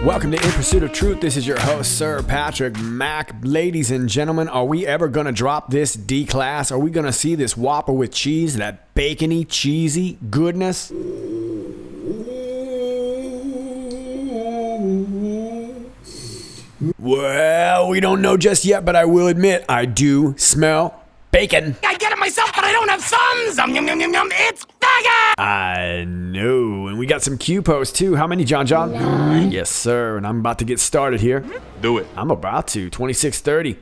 Welcome to In Pursuit of Truth. This is your host, Sir Patrick Mack. Ladies and gentlemen, are we ever going to drop this D-class? Are we going to see this Whopper with cheese, that bacony, cheesy goodness? Well, we don't know just yet, but I will admit I do smell bacon. I get it myself, but I don't have some. Yum, yum, yum, yum. It's bacon! I know. And we got some Q posts too. How many, John? 9. Yes, sir. And I'm about to get started here. Do it. I'm about to. 26:30.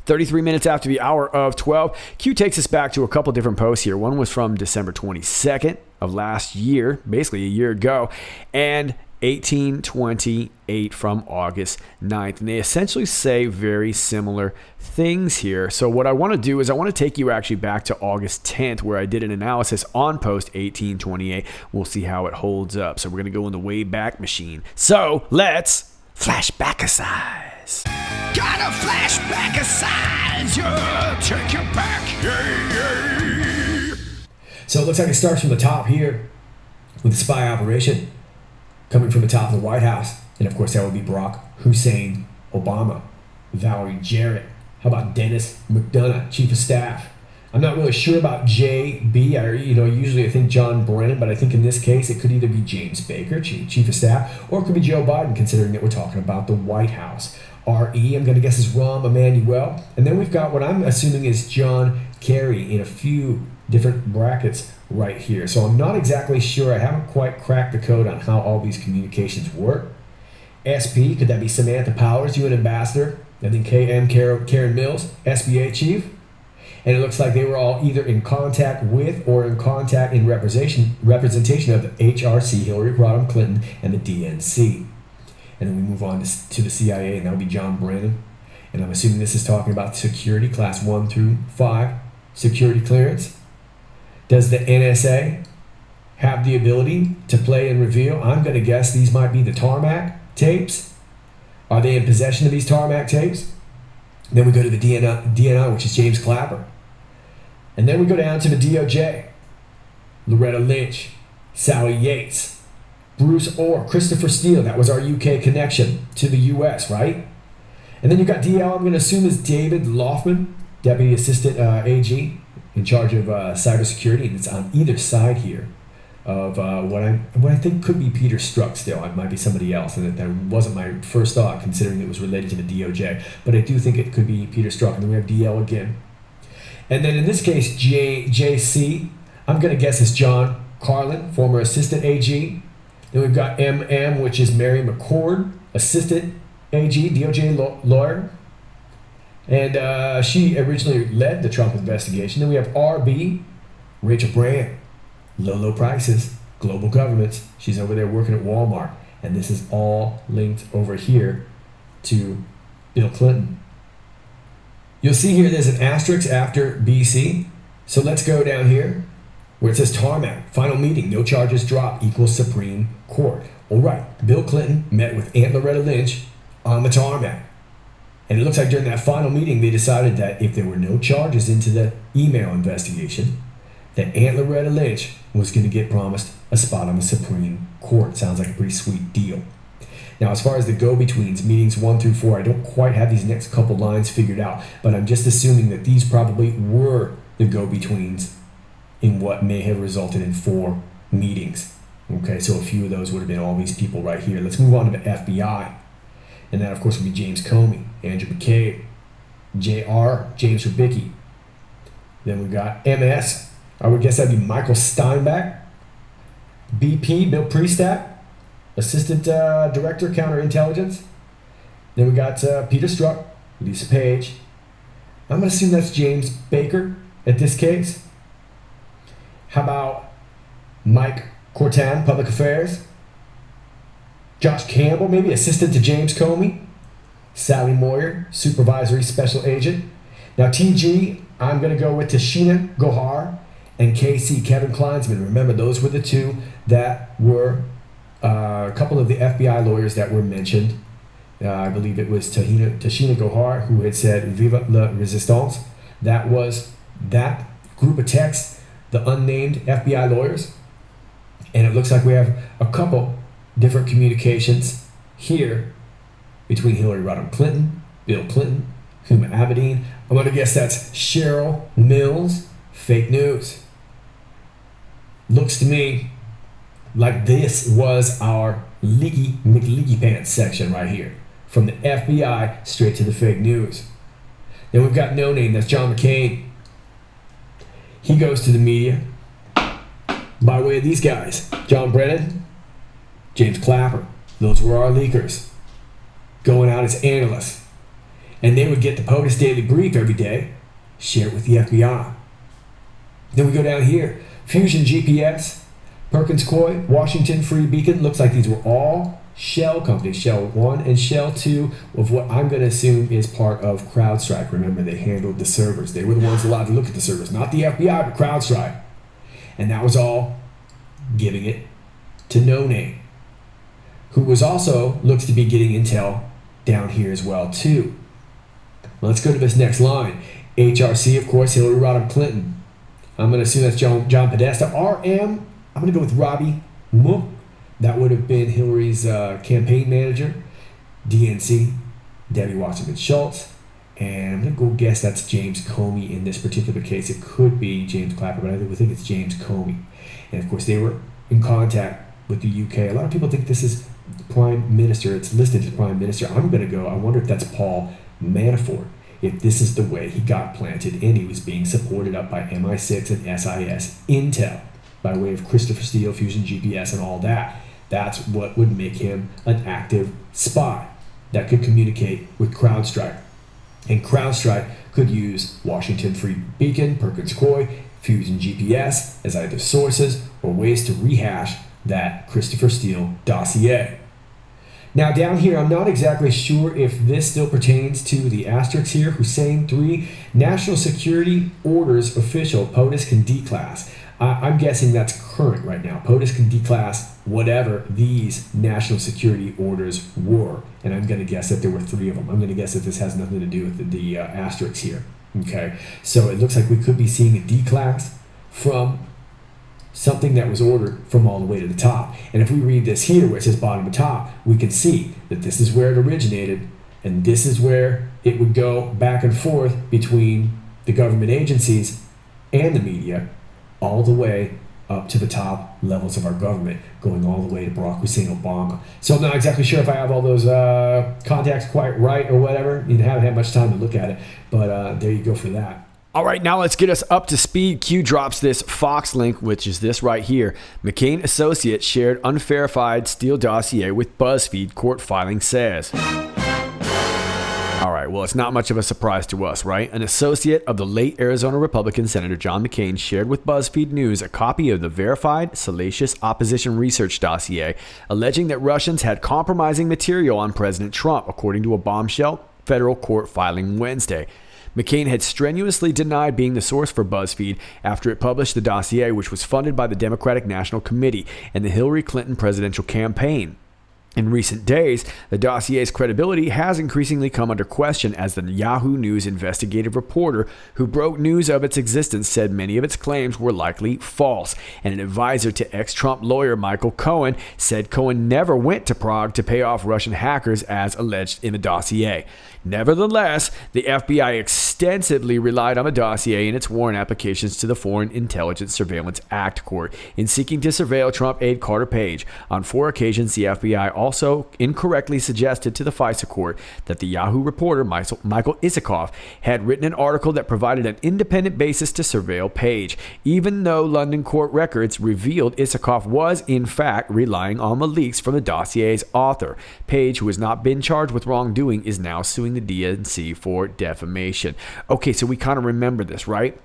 33 minutes after the hour of 12. Q takes us back to a couple different posts here. One was from December 22nd of last year, basically a year ago, and 1828 from August 9th. And they essentially say very similar things here. So what I want to do is I want to take you actually back to August 10th, where I did an analysis on post 1828. We'll see how it holds up. So we're going to go in the Wayback Machine. So let's flashback-a-size. Gotta flashback-a-size. Yeah, take it back. Yeah. So it looks like it starts from the top here with the spy operation coming from the top of the White House. And of course, that would be Barack Hussein Obama, Valerie Jarrett. How about Dennis McDonough, Chief of Staff? I'm not really sure about JB. Usually I think John Brennan, but I think in this case it could either be James Baker, Chief of Staff, or it could be Joe Biden, considering that we're talking about the White House. RE, I'm going to guess is Rahm Emanuel. And then we've got what I'm assuming is John Kerry in a few different brackets right here. So I'm not exactly sure. I haven't quite cracked the code on how all these communications work. SP, could that be Samantha Powers, UN Ambassador? I think KM, Karen Mills, SBA Chief. And it looks like they were all either in contact with or in contact in representation of the HRC, Hillary Rodham Clinton, and the DNC. And then we move on to the CIA, and that would be John Brennan. And I'm assuming this is talking about security, class 1 through 5, security clearance. Does the NSA have the ability to play and reveal? I'm going to guess these might be the tarmac tapes. Are they in possession of these tarmac tapes? Then we go to the DNI, which is James Clapper. And then we go down to the DOJ. Loretta Lynch, Sally Yates, Bruce Orr, Christopher Steele. That was our UK connection to the US, right? And then you've got DL, I'm going to assume is David Loffman, Deputy Assistant AG, in charge of cybersecurity. And it's on either side here of what I think could be Peter Strzok still. It might be somebody else. And that wasn't my first thought, considering it was related to the DOJ. But I do think it could be Peter Strzok. And then we have DL again. And then in this case, JC, I'm going to guess is John Carlin, former Assistant AG. Then we've got MM, which is Mary McCord, Assistant AG, DOJ lawyer. And she originally led the Trump investigation. Then we have RB, Rachel Brand, low prices, global governments. She's over there working at Walmart. And this is all linked over here to Bill Clinton. You'll see here there's an asterisk after BC. So let's go down here where it says tarmac, final meeting, no charges dropped, equals Supreme Court. All right, Bill Clinton met with Aunt Loretta Lynch on the tarmac. And it looks like during that final meeting, they decided that if there were no charges into the email investigation, that Aunt Loretta Lynch was going to get promised a spot on the Supreme Court. Sounds like a pretty sweet deal. Now, as far as the go-betweens, meetings 1 through 4, I don't quite have these next couple lines figured out, but I'm just assuming that these probably were the go-betweens in what may have resulted in 4 meetings. Okay, so a few of those would have been all these people right here. Let's move on to the FBI. And that, of course, would be James Comey, Andrew McCabe, JR, James Rubicki. Then we've got MS. I would guess that'd be Michael Steinbach. BP, Bill Priestap, Assistant Director, Counterintelligence. Then we got Peter Strzok, Lisa Page. I'm going to assume that's James Baker at this case. How about Mike Cortan, Public Affairs? Josh Campbell, maybe Assistant to James Comey. Sally Moyer, Supervisory Special Agent. Now TG, I'm going to go with Tashina Gohar and KC, Kevin Kleinsman. Remember, those were the two that were a couple of the FBI lawyers that were mentioned. I believe it was Tashina Gohar who had said "Viva la Resistance." That was that group of texts, the unnamed FBI lawyers. And it looks like we have a couple different communications here between Hillary Rodham Clinton, Bill Clinton, Huma Abedin. I'm going to guess that's Cheryl Mills. Fake news. Looks to me like this was our Leaky McLeaky Pants section right here. From the FBI straight to the fake news. Then we've got No Name, that's John McCain. He goes to the media by way of these guys. John Brennan, James Clapper. Those were our leakers. Going out as analysts. And they would get the POTUS Daily Brief every day, share it with the FBI. Then we go down here. Fusion GPS, Perkins Coie, Washington Free Beacon. Looks like these were all shell companies, Shell 1 and Shell 2, of what I'm going to assume is part of CrowdStrike. Remember, they handled the servers. They were the ones allowed to look at the servers. Not the FBI, but CrowdStrike. And that was all giving it to No Name, who was also, looks to be getting intel down here as well, too. Let's go to this next line. HRC, of course, Hillary Rodham Clinton. I'm going to assume that's John Podesta. RM, I'm going to go with Robbie Mook. That would have been Hillary's campaign manager. DNC, Debbie Wasserman Schultz. And I'm going to go guess that's James Comey in this particular case. It could be James Clapper, but I think it's James Comey. And of course, they were in contact with the UK. A lot of people think this is the Prime Minister. It's listed as Prime Minister. I'm going to go, I wonder if that's Paul Manafort. If this is the way he got planted and he was being supported up by MI6 and SIS intel by way of Christopher Steele, Fusion GPS, and all that. That's what would make him an active spy that could communicate with CrowdStrike. And CrowdStrike could use Washington Free Beacon, Perkins Coie, Fusion GPS as either sources or ways to rehash that Christopher Steele dossier. Now down here, I'm not exactly sure if this still pertains to the asterisks here. Hussein 3, National Security Orders official, POTUS can declass. I'm guessing that's current right now. POTUS can declass whatever these national security orders were. And I'm going to guess that there were 3 of them. I'm going to guess that this has nothing to do with the asterisks here. Okay, so it looks like we could be seeing a declass from something that was ordered from all the way to the top. And if we read this here where it says bottom to top, we can see that this is where it originated and this is where it would go back and forth between the government agencies and the media all the way up to the top levels of our government, going all the way to Barack Hussein Obama. So I'm not exactly sure if I have all those contacts quite right or whatever. You haven't had much time to look at it, but there you go for that. All right, now let's get us up to speed. Q drops this Fox link, which is this right here. McCain associate shared unverified Steele dossier with BuzzFeed, court filing says. All right, well, it's not much of a surprise to us, right? An associate of the late Arizona Republican Senator John McCain shared with BuzzFeed News a copy of the verified, salacious opposition research dossier, alleging that Russians had compromising material on President Trump, according to a bombshell federal court filing Wednesday. McCain had strenuously denied being the source for BuzzFeed after it published the dossier, which was funded by the Democratic National Committee and the Hillary Clinton presidential campaign. In recent days, the dossier's credibility has increasingly come under question as the Yahoo News investigative reporter who broke news of its existence said many of its claims were likely false, and an advisor to ex-Trump lawyer Michael Cohen said Cohen never went to Prague to pay off Russian hackers as alleged in the dossier. Nevertheless, the FBI extensively relied on the dossier in its warrant applications to the Foreign Intelligence Surveillance Act court in seeking to surveil Trump aide Carter Page. On 4 occasions, the FBI also incorrectly suggested to the FISA court that the Yahoo reporter Michael Isikoff had written an article that provided an independent basis to surveil Page, even though London court records revealed Isikoff was, in fact, relying on the leaks from the dossier's author. Page, who has not been charged with wrongdoing, is now suing the DNC for defamation. Okay, so we kind of remember this, right?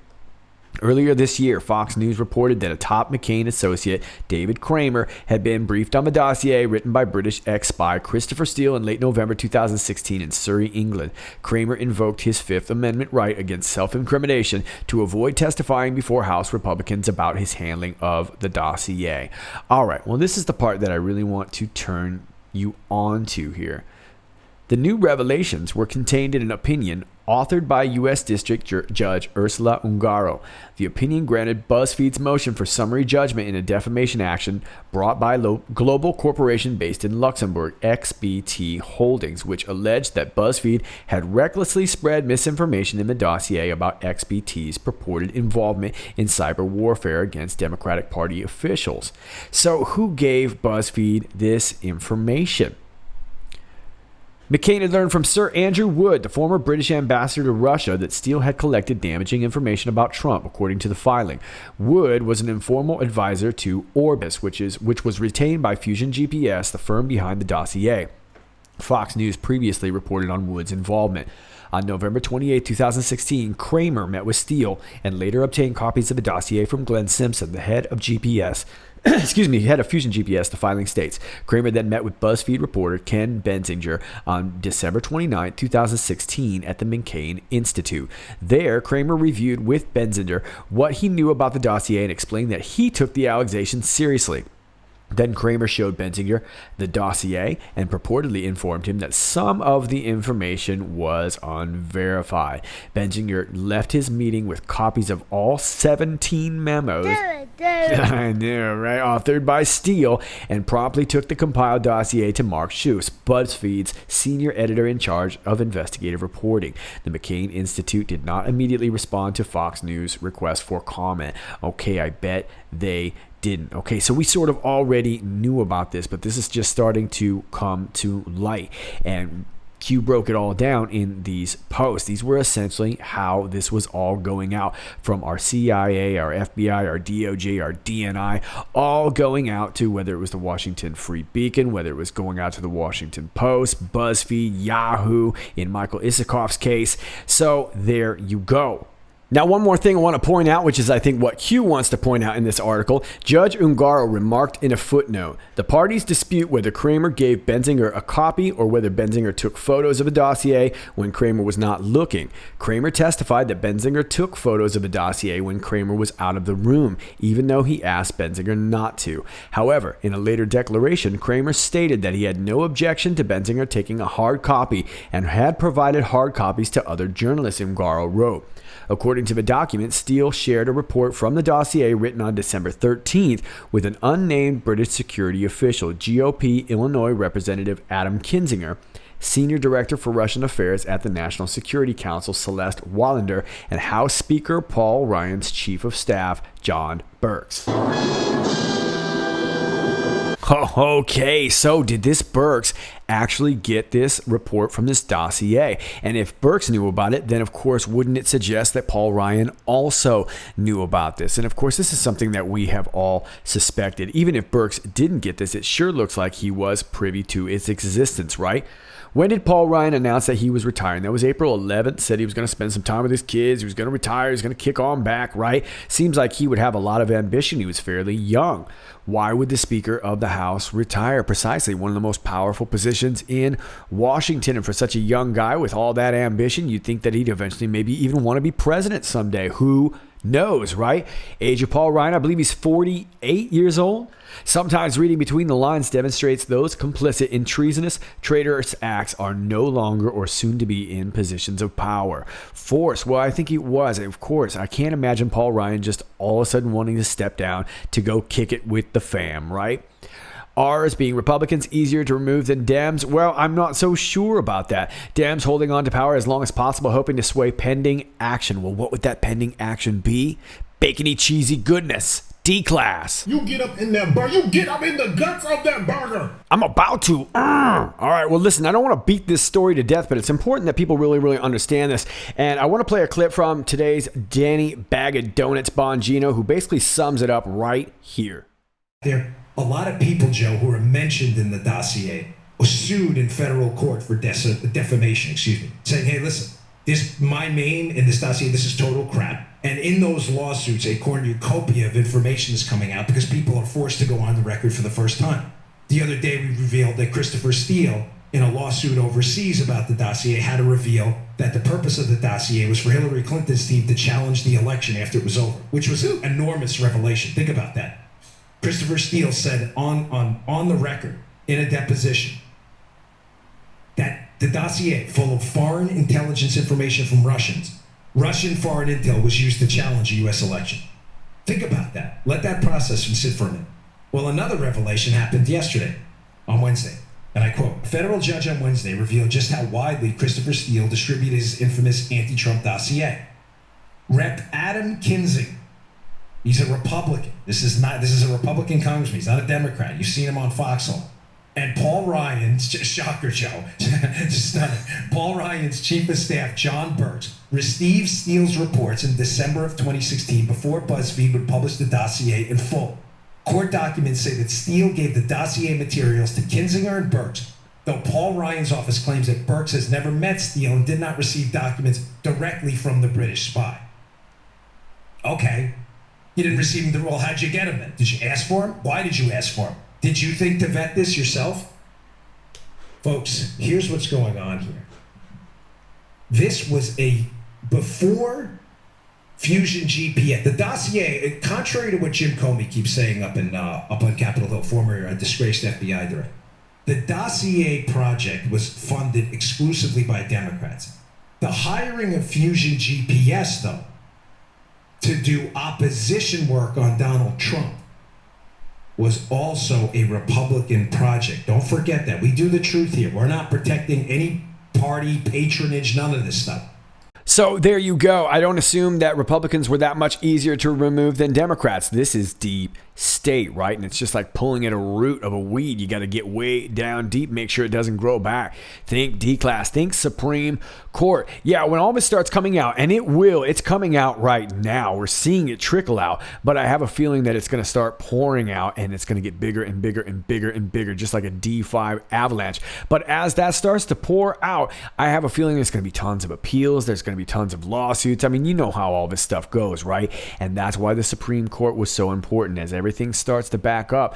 Earlier this year, Fox News reported that a top McCain associate, David Kramer, had been briefed on the dossier written by British ex-spy Christopher Steele in late November 2016 in Surrey, England. Kramer invoked his Fifth Amendment right against self-incrimination to avoid testifying before House Republicans about his handling of the dossier. All right, well, this is the part that I really want to turn you on to here. The new revelations were contained in an opinion authored by U.S. District Judge Ursula Ungaro. The opinion granted BuzzFeed's motion for summary judgment in a defamation action brought by a global corporation based in Luxembourg, XBT Holdings, which alleged that BuzzFeed had recklessly spread misinformation in the dossier about XBT's purported involvement in cyber warfare against Democratic Party officials. So who gave BuzzFeed this information? McCain had learned from Sir Andrew Wood, the former British ambassador to Russia, that Steele had collected damaging information about Trump, according to the filing. Wood was an informal advisor to Orbis, which was retained by Fusion GPS, the firm behind the dossier. Fox News previously reported on Wood's involvement. On November 28, 2016, Kramer met with Steele and later obtained copies of the dossier from Glenn Simpson, the head of GPS. Head of Fusion GPS, the filing states. Kramer then met with BuzzFeed reporter Ken Benzinger on December 29, 2016 at the McCain Institute. There, Kramer reviewed with Benzinger what he knew about the dossier and explained that he took the allegations seriously. Then Kramer showed Benzinger the dossier and purportedly informed him that some of the information was unverified. Benzinger left his meeting with copies of all 17 memos. I know, right? Authored by Steele, and promptly took the compiled dossier to Mark Schuss, BuzzFeed's senior editor in charge of investigative reporting. The McCain Institute did not immediately respond to Fox News' request for comment. Okay, I bet they didn't. Okay, so we sort of already knew about this, but this is just starting to come to light. And Q broke it all down in these posts. These were essentially how this was all going out from our CIA, our FBI, our DOJ, our DNI, all going out to whether it was the Washington Free Beacon, whether it was going out to the Washington Post, BuzzFeed, Yahoo, in Michael Isikoff's case. So there you go. Now, one more thing I want to point out, which is I think what Q wants to point out in this article. Judge Ungaro remarked in a footnote, the parties dispute whether Kramer gave Benzinger a copy or whether Benzinger took photos of a dossier when Kramer was not looking. Kramer testified that Benzinger took photos of a dossier when Kramer was out of the room, even though he asked Benzinger not to. However, in a later declaration, Kramer stated that he had no objection to Benzinger taking a hard copy and had provided hard copies to other journalists, Ungaro wrote. According to the document, Steele shared a report from the dossier written on December 13th with an unnamed British security official, GOP Illinois Representative Adam Kinzinger, Senior Director for Russian Affairs at the National Security Council, Celeste Wallander, and House Speaker Paul Ryan's Chief of Staff, John Birx. Okay, so did this Birx actually get this report from this dossier? And if Birx knew about it, then of course, wouldn't it suggest that Paul Ryan also knew about this? And of course, this is something that we have all suspected. Even if Birx didn't get this, it sure looks like he was privy to its existence, right? When did Paul Ryan announce that he was retiring? That was April 11th. Said he was going to spend some time with his kids. He was going to retire. He was going to kick on back, right? Seems like he would have a lot of ambition. He was fairly young. Why would the Speaker of the House retire? Precisely one of the most powerful positions in Washington. And for such a young guy with all that ambition, you'd think that he'd eventually maybe even want to be president someday. Who knows, right? Age of Paul Ryan, I believe he's 48 years old. Sometimes reading between the lines demonstrates those complicit in treasonous, traitorous acts are no longer or soon to be in positions of power. Force, well, I think he was. Of course, I can't imagine Paul Ryan just all of a sudden wanting to step down to go kick it with the fam, right? Ours being Republicans easier to remove than Dems? Well, I'm not so sure about that. Dems holding on to power as long as possible, hoping to sway pending action. Well, what would that pending action be? Bacony cheesy goodness. D-class. You get up in that burger. You get up in the guts of that burger. I'm about to. All right, well, listen, I don't want to beat this story to death, but it's important that people really understand this. And I want to play a clip from today's Danny Bag of Donuts Bongino, who basically sums it up right here. There are a lot of people, Joe, who are mentioned in the dossier were sued in federal court for defamation, saying, hey, listen, my name in this dossier, this is total crap. And in those lawsuits, a cornucopia of information is coming out because people are forced to go on the record for the first time. The other day, we revealed that Christopher Steele, in a lawsuit overseas about the dossier, had to reveal that the purpose of the dossier was for Hillary Clinton's team to challenge the election after it was over, which was an enormous revelation. Think about that. Christopher Steele said on the record in a deposition that The dossier, full of foreign intelligence information from Russians. Russian foreign intel was used to challenge a U.S. election. Think about that. Let that process sit for a minute. Well, another revelation happened yesterday, on Wednesday. And I quote, "A federal judge on Wednesday revealed just how widely Christopher Steele distributed his infamous anti-Trump dossier. Rep. Adam Kinzinger, he's a Republican. This is a Republican congressman. He's not a Democrat. You've seen him on Foxhole. And Paul Ryan's, shocker, Joe, stunning. Paul Ryan's chief of staff, John Birch, received Steele's reports in December of 2016 before BuzzFeed would publish the dossier in full. Court documents say that Steele gave the dossier materials to Kinzinger and Birch, though Paul Ryan's office claims that Birch has never met Steele and did not receive documents directly from the British spy." Okay. You didn't receive them. Well, how'd you get them then? Did you ask for them? Why did you ask for them? Did you think to vet this yourself? Folks, here's what's going on here. This was before Fusion GPS. The dossier, contrary to what Jim Comey keeps saying up on Capitol Hill, former disgraced FBI director, the dossier project was funded exclusively by Democrats. The hiring of Fusion GPS, though, to do opposition work on Donald Trump was also a Republican project. Don't forget that. We do the truth here. We're not protecting any party patronage, none of this stuff. So there you go. I don't assume that Republicans were that much easier to remove than Democrats. This is deep state, right? And it's just like pulling at a root of a weed. You got to get way down deep, make sure it doesn't grow back. Think D-class, think Supreme Court. Yeah, when all this starts coming out, and it will, it's coming out right now. We're seeing it trickle out, but I have a feeling that it's going to start pouring out and it's going to get bigger and bigger and bigger and bigger, just like a D5 avalanche. But as that starts to pour out, I have a feeling there's going to be tons of appeals. There's going to be tons of lawsuits. I mean, you know how all this stuff goes, right? And that's why the Supreme Court was so important. As everything starts to back up,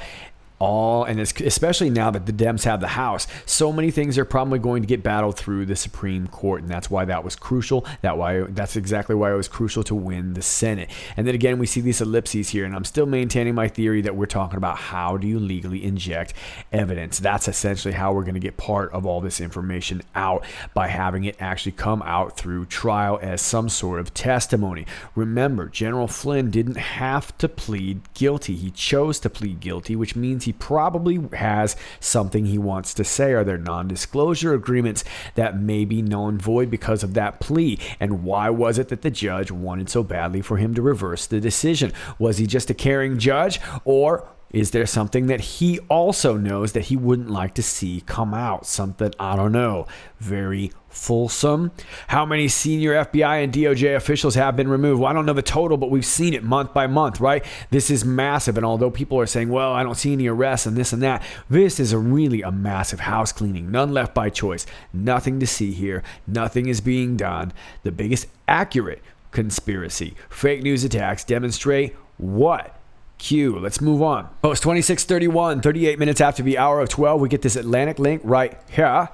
and especially now that the Dems have the House, so many things are probably going to get battled through the Supreme Court, and that's why that was crucial. That's exactly why it was crucial to win the Senate. And then again, we see these ellipses here, and I'm still maintaining my theory that we're talking about how do you legally inject evidence. That's essentially how we're going to get part of all this information out, by having it actually come out through trial as some sort of testimony. Remember, General Flynn didn't have to plead guilty. He chose to plead guilty, which means he probably has something he wants to say. Are there non-disclosure agreements that may be null and void because of that plea? And why was it that the judge wanted so badly for him to reverse the decision? Was he just a caring judge, or is there something that he also knows that he wouldn't like to see come out? Something, I don't know, very fulsome? How many senior FBI and DOJ officials have been removed? Well, I don't know the total, but we've seen it month by month, right? This is massive. And although people are saying, well, I don't see any arrests and this and that, this is really a massive house cleaning. None left by choice. Nothing to see here. Nothing is being done. The biggest accurate conspiracy, fake news attacks demonstrate what? Q. Let's move on. Post 2631, 38 minutes after the hour of 12, we get this Atlantic link right here.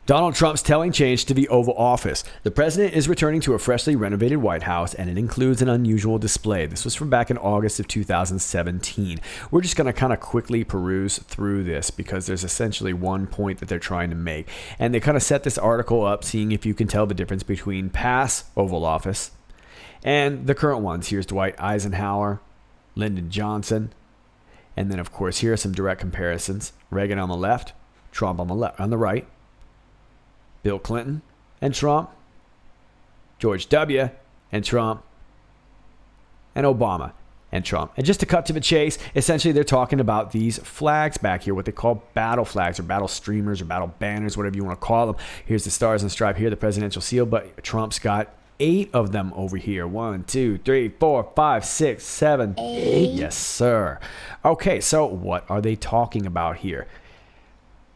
Donald Trump's telling change to the Oval Office. The president is returning to a freshly renovated White House, and it includes an unusual display. This was from back in August of 2017. We're just going to kind of quickly peruse through this because there's essentially one point that they're trying to make. And they kind of set this article up, seeing if you can tell the difference between past Oval Office and the current ones. Here's Dwight Eisenhower, Lyndon Johnson, and then of course here are some direct comparisons. Reagan on the left, Trump on the right, Bill Clinton and Trump, George W. and Trump, and Obama and Trump. And just to cut to the chase, essentially they're talking about these flags back here, what they call battle flags or battle streamers or battle banners, whatever you want to call them. Here's the stars and stripe here, the presidential seal, but Trump's got 8 of them over here. 1, 2, 3, 4, 5, 6, 7, 8. Yes, sir. Okay, so what are they talking about here?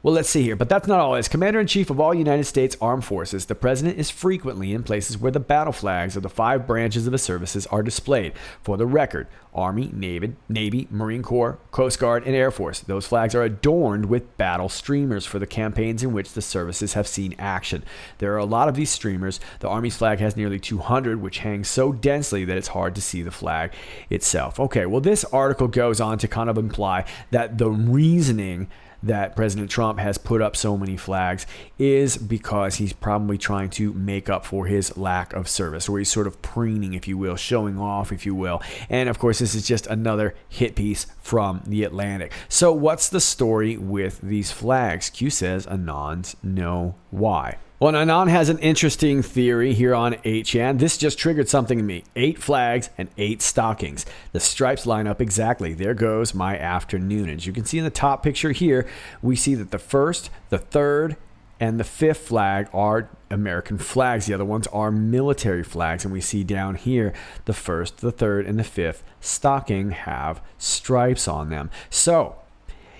Well, let's see here, but that's not all. As Commander-in-Chief of all United States Armed Forces, the President is frequently in places where the battle flags of the 5 branches of the services are displayed. For the record, Army, Navy, Marine Corps, Coast Guard, and Air Force. Those flags are adorned with battle streamers for the campaigns in which the services have seen action. There are a lot of these streamers. The Army's flag has nearly 200, which hangs so densely that it's hard to see the flag itself. Okay, well, this article goes on to kind of imply that the reasoning that President Trump has put up so many flags is because he's probably trying to make up for his lack of service, or he's sort of preening, if you will, showing off, if you will. And of course, this is just another hit piece from the Atlantic. So what's the story with these flags? Q says Anons know why. Well, Anon has an interesting theory here on 8chan. This just triggered something in me. 8 flags and 8 stockings. The stripes line up exactly. There goes my afternoon. As you can see in the top picture here, we see that the first, the third, and the 5th flag are American flags. The other ones are military flags. And we see down here, the 1st, the 3rd, and the 5th stocking have stripes on them. So,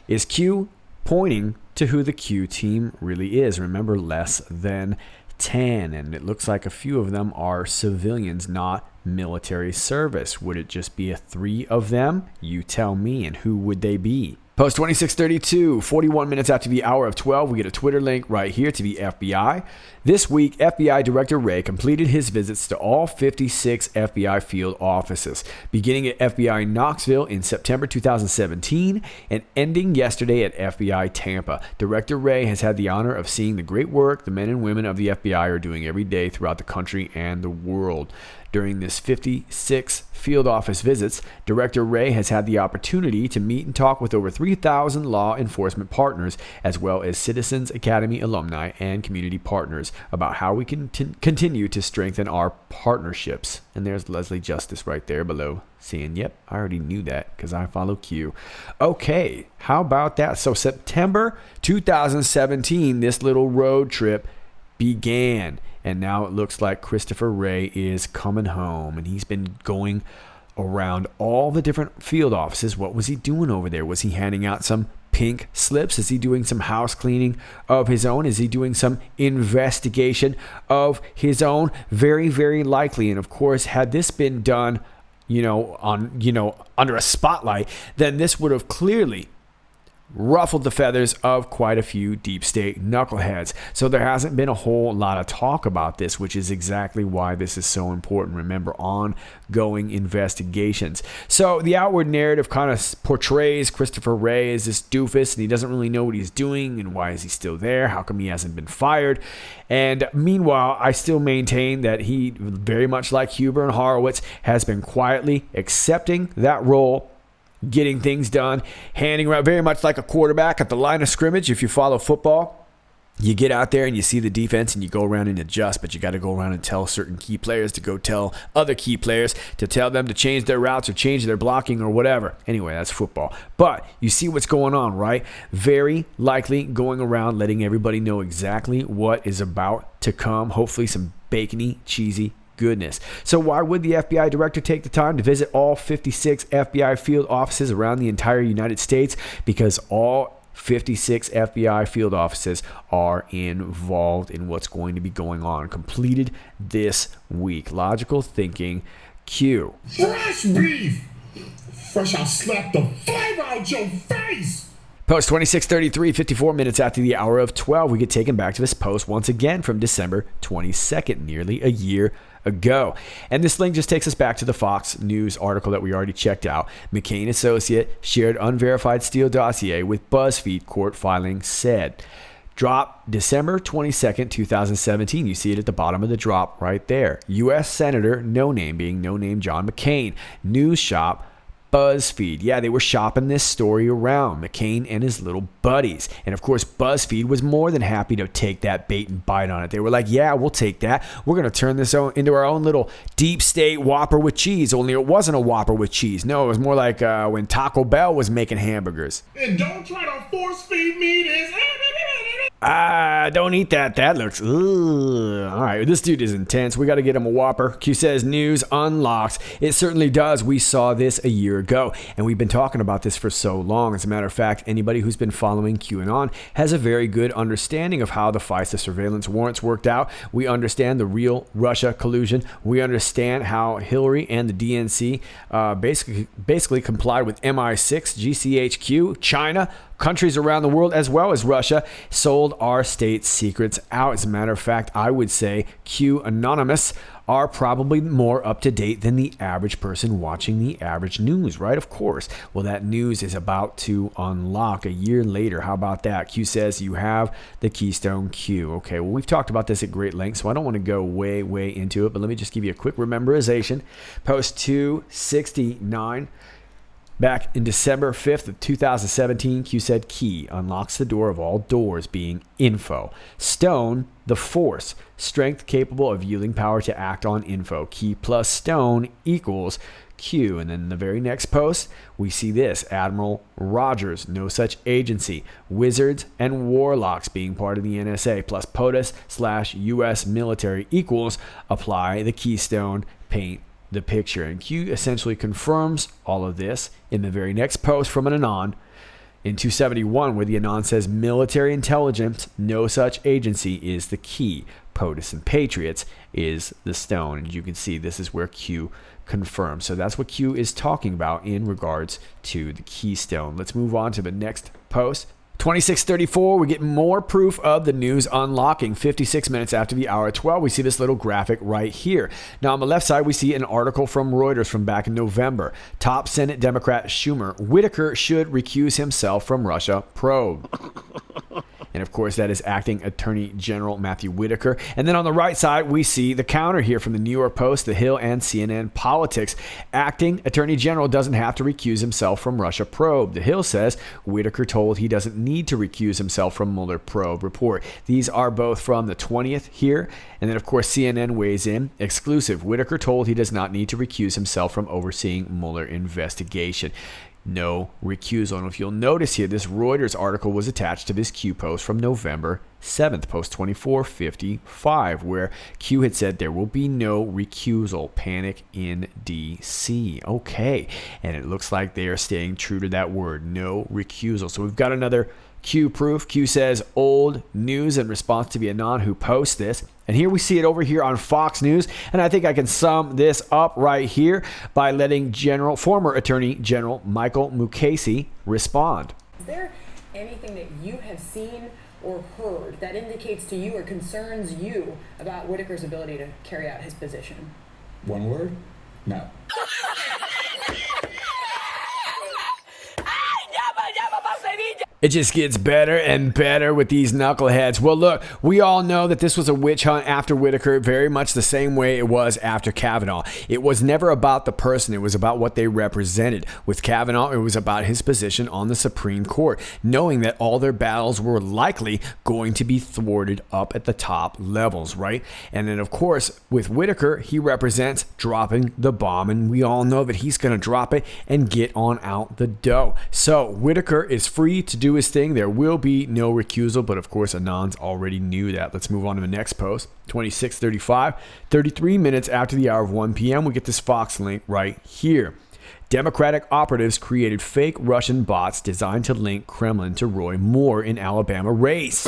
is Q pointing to who the Q team really is? Remember, less than 10, and it looks like a few of them are civilians, not military service. Would it just be 3 of them? You tell me. And who would they be? Post 2632, 41 minutes after the hour of 12, we get a Twitter link right here to the FBI. This week, FBI Director Wray completed his visits to all 56 FBI field offices, beginning at FBI Knoxville in September 2017 and ending yesterday at FBI Tampa. Director Wray has had the honor of seeing the great work the men and women of the FBI are doing every day throughout the country and the world. During this 56 field office visits, Director Wray has had the opportunity to meet and talk with over 3,000 law enforcement partners, as well as Citizens Academy alumni and community partners, about how we can continue to strengthen our partnerships. And there's Leslie Justice right there below, saying, yep, I already knew that because I follow Q. Okay, how about that? So September 2017, this little road trip began. And now it looks like Christopher Wray is coming home, and he's been going around all the different field offices. What was he doing over there? Was he handing out some pink slips? Is he doing some house cleaning of his own? Is he doing some investigation of his own? Very, very likely. And of course, had this been done, under a spotlight, then this would have clearly ruffled the feathers of quite a few deep state knuckleheads. So there hasn't been a whole lot of talk about this, which is exactly why this is so important. Remember, ongoing investigations. So the outward narrative kind of portrays Christopher Wray as this doofus, and he doesn't really know what he's doing, and why is he still there? How come he hasn't been fired? And meanwhile, I still maintain that he, very much like Huber and Horowitz, has been quietly accepting that role, getting things done, handing around, very much like a quarterback at the line of scrimmage. If you follow football, you get out there and you see the defense and you go around and adjust, but you got to go around and tell certain key players to go tell other key players to tell them to change their routes or change their blocking or whatever. Anyway, that's football. But you see what's going on, right? Very likely going around letting everybody know exactly what is about to come. Hopefully some bacony, cheesy goodness. So why would the FBI director take the time to visit all 56 FBI field offices around the entire United States? Because all 56 FBI field offices are involved in what's going to be going on. Completed this week. Logical thinking. Q. Fresh beef! Fresh, I'll slap the flavor out your face! Post 2633, 54 minutes after the hour of 12, we get taken back to this post once again from December 22nd, nearly a year ago. And this link just takes us back to the Fox News article that we already checked out. McCain associate shared unverified Steele dossier with BuzzFeed, court filing said. Drop December 22nd, 2017. You see it at the bottom of the drop right there. U.S. Senator, no name being no name John McCain. News shop BuzzFeed. Yeah, they were shopping this story around, McCain and his little buddies. And of course, BuzzFeed was more than happy to take that bait and bite on it. They were like, yeah, we'll take that. We're going to turn this into our own little deep state Whopper with cheese. Only it wasn't a Whopper with cheese. No, it was more like when Taco Bell was making hamburgers. And don't try to force feed me this. Don't eat that. That looks, ugh. All right, this dude is intense. We got to get him a Whopper. Q says news unlocks. It certainly does. We saw this a year ago, and we've been talking about this for so long. As a matter of fact, anybody who's been following QAnon has a very good understanding of how the FISA surveillance warrants worked out. We understand the real Russia collusion. We understand how Hillary and the DNC basically complied with MI6, GCHQ, China, countries around the world, as well as Russia, sold our state secrets out. As a matter of fact, I would say Q Anonymous are probably more up to date than the average person watching the average news, right? Of course. Well, that news is about to unlock a year later. How about that? Q says you have the Keystone Q. Okay, well, we've talked about this at great length, so I don't want to go way into it, but let me just give you a quick memorization. Post 269. Back in December 5th of 2017, Q said key unlocks the door of all doors, being info. Stone, the force, strength capable of yielding power to act on info. Key plus stone equals Q. And then in the very next post, we see this. Admiral Rogers, no such agency. Wizards and warlocks being part of the NSA plus POTUS/US military equals apply the keystone, paint the picture. And Q essentially confirms all of this in the very next post from an Anon in 271, where the Anon says military intelligence, no such agency is the key. POTUS and Patriots is the stone. And you can see this is where Q confirms. So that's what Q is talking about in regards to the keystone. Let's move on to the next post. 2634, we get more proof of the news unlocking. 56 minutes after the hour of 12, we see this little graphic right here. Now on the left side, we see an article from Reuters from back in November. Top Senate Democrat Schumer, Whitaker should recuse himself from Russia probe. And of course, that is acting Attorney General Matthew Whitaker. And then on the right side, we see the counter here from the New York Post, The Hill, and CNN Politics. Acting Attorney General doesn't have to recuse himself from Russia probe. The Hill says Whitaker told he doesn't need to recuse himself from Mueller probe report. These are both from the 20th here. And then, of course, CNN weighs in. Exclusive. Whitaker told he does not need to recuse himself from overseeing Mueller investigation. No recusal. And if you'll notice here, this Reuters article was attached to this Q post from November 7th, post 2455, where Q had said there will be no recusal. Panic in D.C. Okay. And it looks like they are staying true to that word, no recusal. So we've got another Q proof. Q says old news in response to the Anon who posts this. And here we see it over here on Fox News. And I think I can sum this up right here by letting former Attorney General Michael Mukasey respond. Is there anything that you have seen or heard that indicates to you or concerns you about Whitaker's ability to carry out his position? One word? No. It just gets better and better with these knuckleheads. Well, look, we all know that this was a witch hunt after Whitaker, very much the same way it was after Kavanaugh. It was never about the person. It was about what they represented. With Kavanaugh, it was about his position on the Supreme Court, knowing that all their battles were likely going to be thwarted up at the top levels, right? And then, of course, with Whitaker, he represents dropping the bomb, and we all know that he's going to drop it and get on out the dough. So Whitaker is free to do his thing. There will be no recusal, but of course Anons already knew that. Let's move on to the next post. 2635, 33 minutes after the hour of 1 p.m. we get this Fox link right here. Democratic operatives created fake Russian bots designed to link Kremlin to Roy Moore in Alabama race.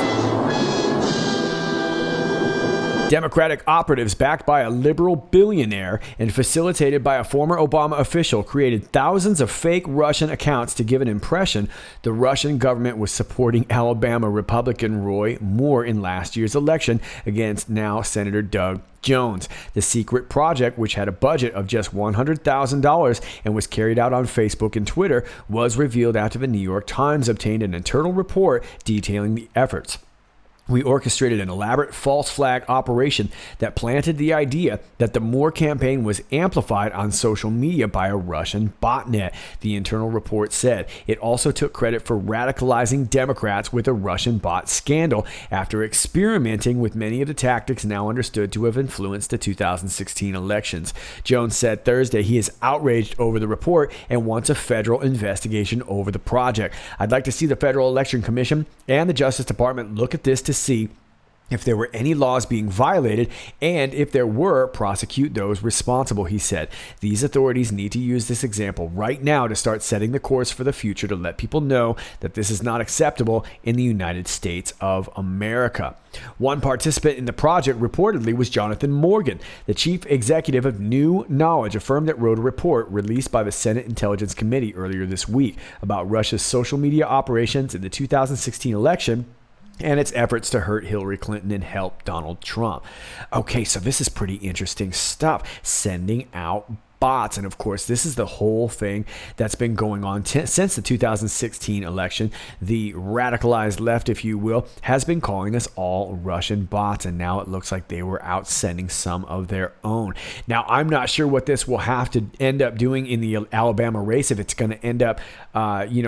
Democratic operatives backed by a liberal billionaire and facilitated by a former Obama official created thousands of fake Russian accounts to give an impression the Russian government was supporting Alabama Republican Roy Moore in last year's election against now Senator Doug Jones. The secret project, which had a budget of just $100,000 and was carried out on Facebook and Twitter, was revealed after the New York Times obtained an internal report detailing the efforts. We orchestrated an elaborate false flag operation that planted the idea that the Moore campaign was amplified on social media by a Russian botnet, the internal report said. It also took credit for radicalizing Democrats with a Russian bot scandal after experimenting with many of the tactics now understood to have influenced the 2016 elections. Jones said Thursday he is outraged over the report and wants a federal investigation over the project. I'd like to see the Federal Election Commission and the Justice Department look at this to see if there were any laws being violated, and if there were, prosecute those responsible, he said. These authorities need to use this example right now to start setting the course for the future to let people know that this is not acceptable in the United States of America. One participant in the project reportedly was Jonathan Morgan, the chief executive of New Knowledge, a firm that wrote a report released by the Senate Intelligence Committee earlier this week about Russia's social media operations in the 2016 election and its efforts to hurt Hillary Clinton and help Donald Trump. Okay, so this is pretty interesting stuff. Sending out bots. And of course, this is the whole thing that's been going on since the 2016 election. The radicalized left, if you will, has been calling us all Russian bots. And now it looks like they were out sending some of their own. Now, I'm not sure what this will have to end up doing in the Alabama race, if it's going to end up,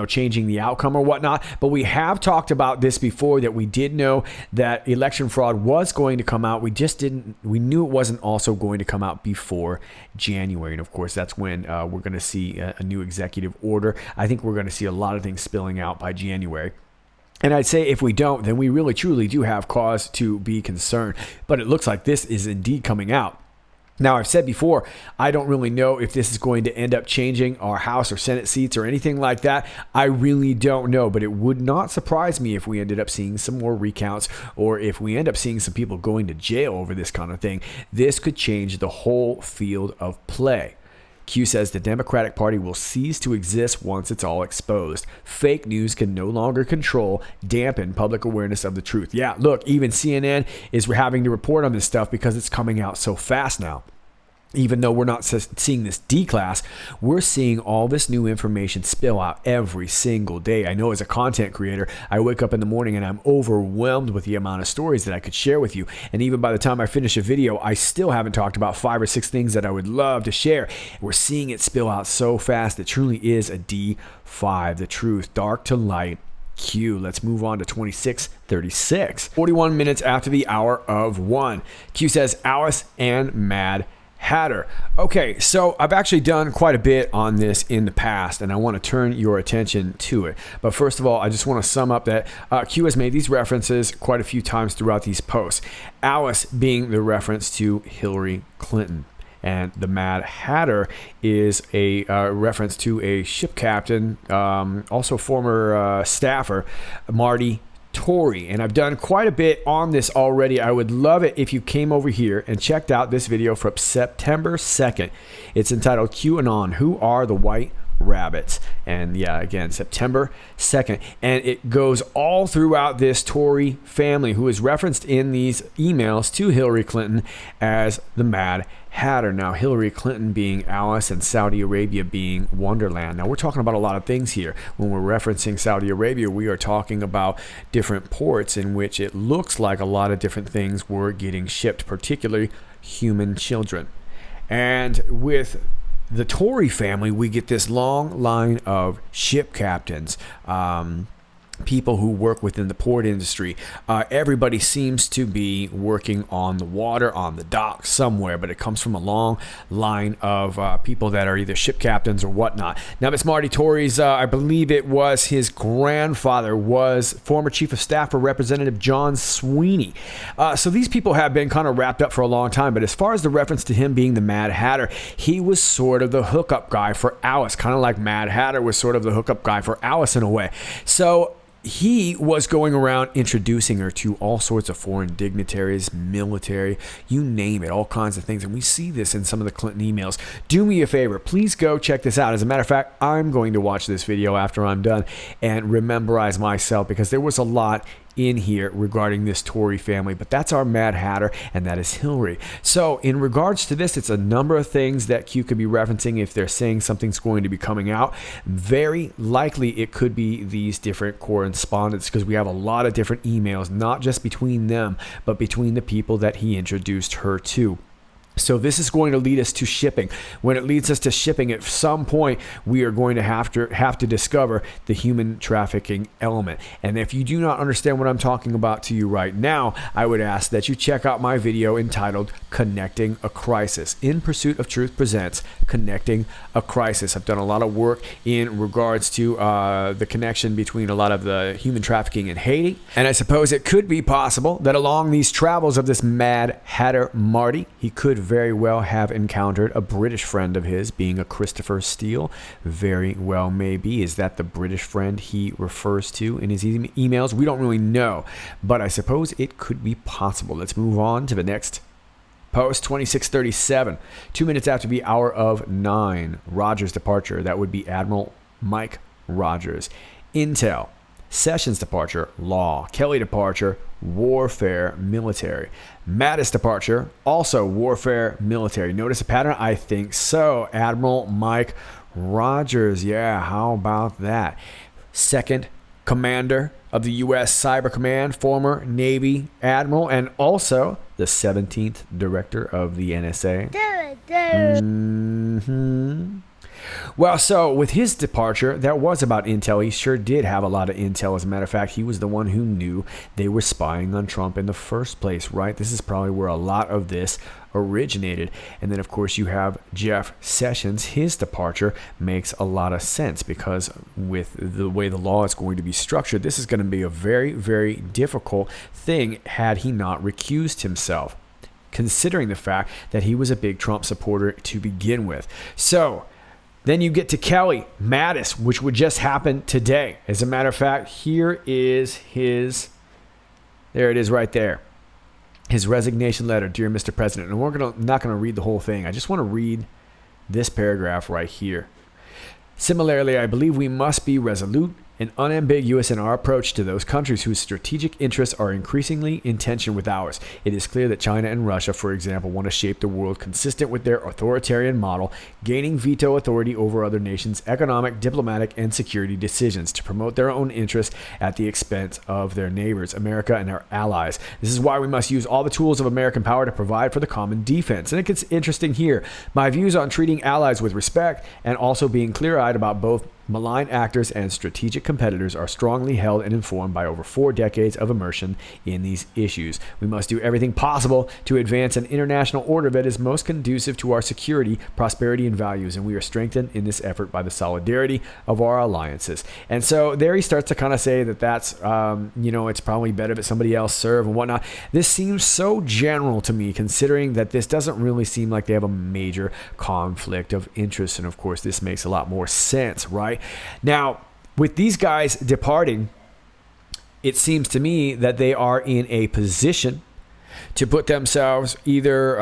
changing the outcome or whatnot. But we have talked about this before, that we did know that election fraud was going to come out. We knew it wasn't also going to come out before January. And of course, that's when we're going to see a new executive order. I think we're going to see a lot of things spilling out by January. And I'd say if we don't, then we really truly do have cause to be concerned. But it looks like this is indeed coming out. Now, I've said before, I don't really know if this is going to end up changing our House or Senate seats or anything like that. I really don't know, but it would not surprise me if we ended up seeing some more recounts, or if we end up seeing some people going to jail over this kind of thing. This could change the whole field of play. Q says the Democratic Party will cease to exist once it's all exposed. Fake news can no longer dampen public awareness of the truth. Yeah, look, even CNN is having to report on this stuff because it's coming out so fast now. Even though we're not seeing this D-class, we're seeing all this new information spill out every single day. I know as a content creator, I wake up in the morning and I'm overwhelmed with the amount of stories that I could share with you. And even by the time I finish a video, I still haven't talked about 5 or 6 things that I would love to share. We're seeing it spill out so fast. It truly is a D5, the truth, dark to light. Q. Let's move on to 2636. 41 minutes after the hour of 1. Q says Alice and Mad Hatter. Okay, so I've actually done quite a bit on this in the past, and I want to turn your attention to it. But first of all, I just want to sum up that Q has made these references quite a few times throughout these posts. Alice being the reference to Hillary Clinton. And the Mad Hatter is a reference to a ship captain, also former staffer, Marty Tory. And I've done quite a bit on this already. I would love it if you came over here and checked out this video from September 2nd. It's entitled QAnon, Who Are the White Rabbits? And yeah, again, September 2nd. And it goes all throughout this Tory family, who is referenced in these emails to Hillary Clinton as the Mad Hatter. Now, Hillary Clinton being Alice and Saudi Arabia being Wonderland. Now, we're talking about a lot of things here. When we're referencing Saudi Arabia, we are talking about different ports in which it looks like a lot of different things were getting shipped, particularly human children. And with the Tory family, we get this long line of ship captains, people who work within the port industry. Everybody seems to be working on the water, on the dock somewhere, but it comes from a long line of people that are either ship captains or whatnot. Now, Miss Marty Tory's, I believe it was his grandfather, was former chief of staff for Representative John Sweeney. So these people have been kind of wrapped up for a long time, but as far as the reference to him being the Mad Hatter, he was sort of the hookup guy for Alice, kind of like Mad Hatter was sort of the hookup guy for Alice in a way. So he was going around introducing her to all sorts of foreign dignitaries, military, you name it, all kinds of things. And we see this in some of the Clinton emails. Do me a favor, please go check this out. As a matter of fact, I'm going to watch this video after I'm done and rememberize myself, because there was a lot in here regarding this Tory family, but that's our Mad Hatter, and that is Hillary. So in regards to this, it's a number of things that Q could be referencing if they're saying something's going to be coming out. Very likely it could be these different correspondents, because we have a lot of different emails, not just between them, but between the people that he introduced her to. So this is going to lead us to shipping. When it leads us to shipping, at some point, we are going to have to discover the human trafficking element. And if you do not understand what I'm talking about to you right now, I would ask that you check out my video entitled Connecting a Crisis. In Pursuit of Truth presents Connecting a Crisis. I've done a lot of work in regards to the connection between a lot of the human trafficking in Haiti. And I suppose it could be possible that along these travels of this Mad Hatter Marty, he could very well have encountered a British friend of his, being a Christopher Steele. Very well may be. Is that the British friend he refers to in his emails? We don't really know, but I suppose it could be possible. Let's move on to the next post. 2637, 2 minutes after the hour of 9. Rogers' departure. That would be Admiral Mike Rogers. Intel Sessions' departure, law. Kelly departure, warfare, military. Mattis departure, also warfare, military. Notice a pattern? I think so. Admiral Mike Rogers. Yeah, how about that? Second commander of the U.S. Cyber Command, former Navy admiral, and also the 17th director of the NSA. Well, so with his departure, that was about intel. He sure did have a lot of intel. As a matter of fact, he was the one who knew they were spying on Trump in the first place, right? This is probably where a lot of this originated. And then, of course, you have Jeff Sessions. His departure makes a lot of sense because with the way the law is going to be structured, this is going to be a very, very difficult thing had he not recused himself, considering the fact that he was a big Trump supporter to begin with. So then you get to Kelly Mattis, which would just happen today. As a matter of fact, here is his, there it is right there, his resignation letter, Dear Mr. President. And not going to read the whole thing. I just want to read this paragraph right here. Similarly, I believe we must be resolute and unambiguous in our approach to those countries whose strategic interests are increasingly in tension with ours. It is clear that China and Russia, for example, want to shape the world consistent with their authoritarian model, gaining veto authority over other nations' economic, diplomatic, and security decisions to promote their own interests at the expense of their neighbors, America and our allies. This is why we must use all the tools of American power to provide for the common defense. And it gets interesting here. My views on treating allies with respect and also being clear-eyed about both malign actors and strategic competitors are strongly held and informed by over 4 decades of immersion in these issues. We must do everything possible to advance an international order that is most conducive to our security, prosperity, and values, and we are strengthened in this effort by the solidarity of our alliances. And so there he starts to kind of say that that's, it's probably better that somebody else serve and whatnot. This seems so general to me, considering that this doesn't really seem like they have a major conflict of interest. And of course, this makes a lot more sense, right? Now, with these guys departing, it seems to me that they are in a position to put themselves either,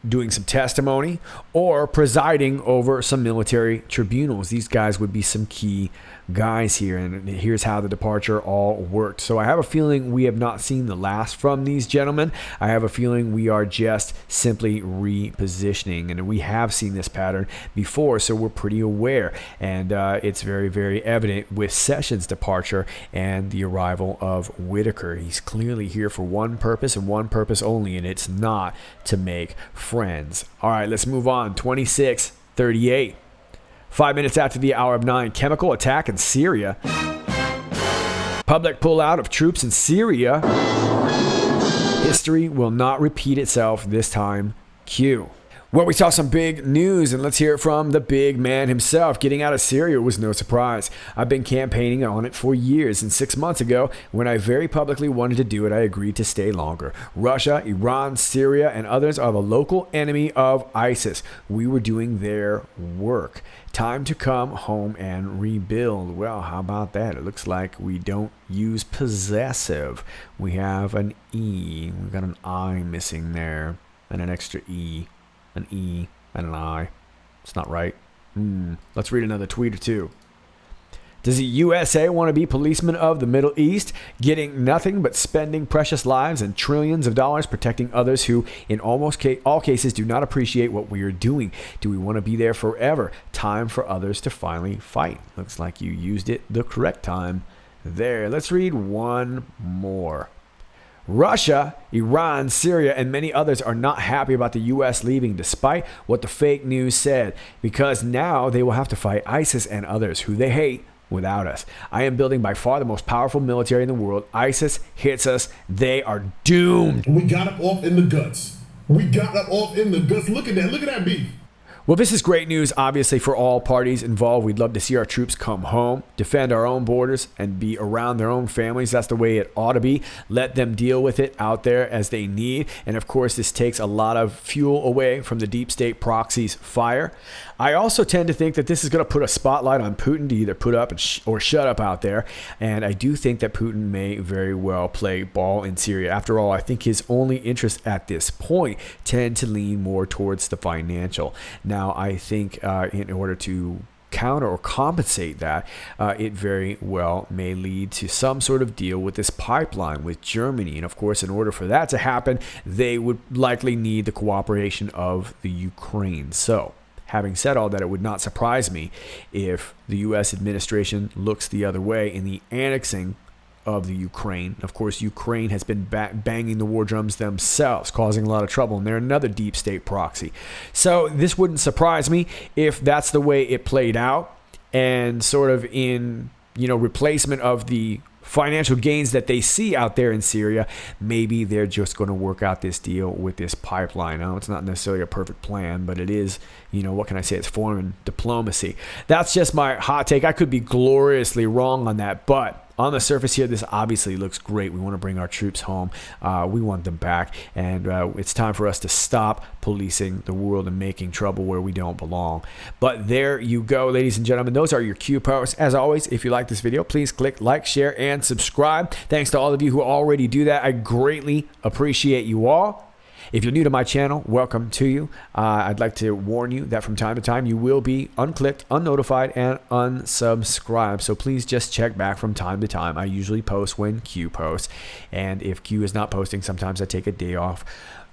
doing some testimony or presiding over some military tribunals. These guys would be some key guys here, and here's how the departure all worked. So I have a feeling we have not seen the last from these gentlemen. I have a feeling we are just simply repositioning, and we have seen this pattern before, so we're pretty aware. And it's very, very evident with Sessions' departure and the arrival of Whitaker. He's clearly here for one purpose and one purpose only, and it's not to make friends. All right, let's move on. 26:38. 5 minutes after the hour of 9, chemical attack in Syria. Public pullout of troops in Syria. History will not repeat itself this time. Q. Well, we saw some big news, and let's hear it from the big man himself. Getting out of Syria was no surprise. I've been campaigning on it for years, and 6 months ago, when I very publicly wanted to do it, I agreed to stay longer. Russia, Iran, Syria, and others are the local enemy of ISIS. We were doing their work. Time to come home and rebuild. Well, how about that? It looks like we don't use possessive. We have an E. We've got an I missing there, and an extra E. An E and an I. It's not right. Let's read another tweet or two. Does the USA want to be policemen of the Middle East, getting nothing but spending precious lives and trillions of dollars protecting others who, in almost all cases, do not appreciate what we are doing? Do we want to be there forever? Time for others to finally fight. Looks like you used it the correct time there. Let's read one more. Russia, Iran, Syria, and many others are not happy about the U.S. leaving, despite what the fake news said, because now they will have to fight ISIS and others who they hate without us. I am building by far the most powerful military in the world. ISIS hits us, they are doomed. We got up off in the guts. Look at that beef. Well, this is great news, obviously, for all parties involved. We'd love to see our troops come home, defend our own borders, and be around their own families. That's the way it ought to be. Let them deal with it out there as they need. And, of course, this takes a lot of fuel away from the deep state proxies' fire. I also tend to think that this is going to put a spotlight on Putin to either put up or shut up out there. And I do think that Putin may very well play ball in Syria. After all, I think his only interests at this point tend to lean more towards the financial. Now, I think in order to counter or compensate that, it very well may lead to some sort of deal with this pipeline with Germany. And of course, in order for that to happen, they would likely need the cooperation of the Ukraine. So, having said all that, it would not surprise me if the U.S. administration looks the other way in the annexing of the Ukraine. Of course, Ukraine has been banging the war drums themselves, causing a lot of trouble, and they're another deep state proxy. So this wouldn't surprise me if that's the way it played out, and sort of in, replacement of the financial gains that they see out there in Syria, maybe they're just going to work out this deal with this pipeline. Now, it's not necessarily a perfect plan, but it is, what can I say? It's foreign diplomacy. That's just my hot take. I could be gloriously wrong on that, but on the surface here, this obviously looks great. We want to bring our troops home. We want them back. And it's time for us to stop policing the world and making trouble where we don't belong. But there you go, ladies and gentlemen. Those are your Q posts. As always, if you like this video, please click like, share, and subscribe. Thanks to all of you who already do that. I greatly appreciate you all. If you're new to my channel, welcome to you. I'd like to warn you that from time to time you will be unclicked, unnotified, and unsubscribed. So please just check back from time to time. I usually post when Q posts. And if Q is not posting, sometimes I take a day off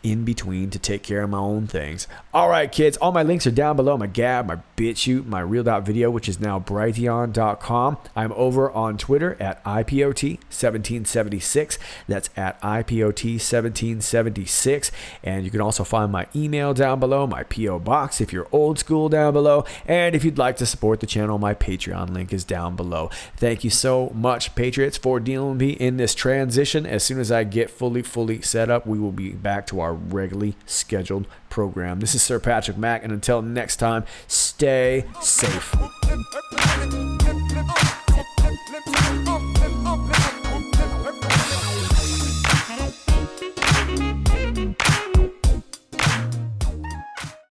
in between to take care of my own things. All right, kids, all my links are down below. My Gab, my BitChute, my Real.video, which is now Brighteon.com. I'm over on Twitter at IPOT1776. That's at IPOT1776. And you can also find my email down below, my P.O. box if you're old school down below. And if you'd like to support the channel, my Patreon link is down below. Thank you so much, Patriots, for dealing with me in this transition. As soon as I get fully set up, we will be back to our regularly scheduled program. This is Sir Patrick Mack, and until next time, stay safe.